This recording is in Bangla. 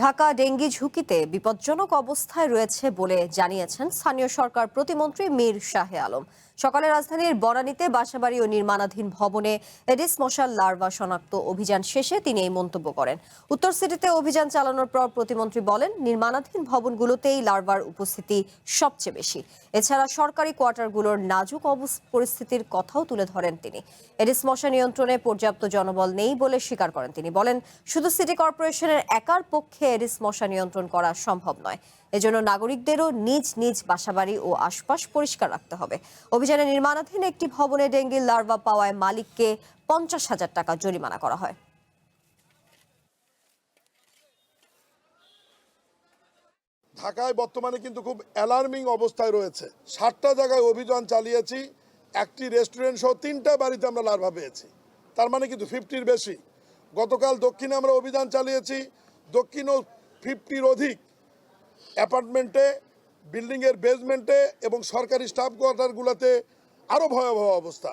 ঢাকা ডেঙ্গি ঝুঁকিতে বিপজ্জনক অবস্থায় রয়েছে বলে জানিয়েছেন স্থানীয় সরকার প্রতিমন্ত্রী মীর শাহে আলম। সকালে রাজধানীর বনানীতে বাসাবাড়ি ও নির্মাণাধীন ভবনে এডিস মশার লার্ভা শনাক্ত অভিযান শেষে তিনি এই মন্তব্য করেন। উত্তর সিটিতে অভিযান চালানোর পর প্রতিমন্ত্রী বলেন, নির্মাণাধীন ভবনগুলোতেই লার্ভার উপস্থিতি সবচেয়ে বেশি। এছাড়া সরকারি কোয়ার্টারগুলোর নাজুক পরিস্থিতির কথাও তুলে ধরেন তিনি। এডিস মশা নিয়ন্ত্রণে পর্যাপ্ত জনবল নেই বলে স্বীকার করেন তিনি। বলেন, শুধু সিটি কর্পোরেশনের একার পক্ষে এডিস মশা নিয়ন্ত্রণ করা সম্ভব নয়। এজন্য নাগরিকদেরও নিজ নিজ বাসাবাড়ি ও আশপাশ পরিষ্কার রাখতে হবে। অভিযানে নির্মাণাধীন একটি ভবনে ডেঙ্গির লার্ভা পাওয়ায় মালিককে 50,000 টাকা জরিমানা করা হয়। ঢাকায় বর্তমানে কিন্তু খুব অ্যালার্মিং অবস্থায় রয়েছে। 60টা জায়গায় অভিযান চালিয়েছি, একটি রেস্টুরেন্ট সহ 3টা বাড়িতে আমরা লার্ভা পেয়েছি। তার মানে কিন্তু 50-র বেশি। গতকাল দক্ষিণে আমরা অভিযান চালিয়েছি, দক্ষিণও 50-র অধিক অ্যাপার্টমেন্টে, বিল্ডিংয়ের বেসমেন্টে এবং সরকারি স্টাফ কোয়ার্টারগুলোতে আরও ভয়াবহ অবস্থা।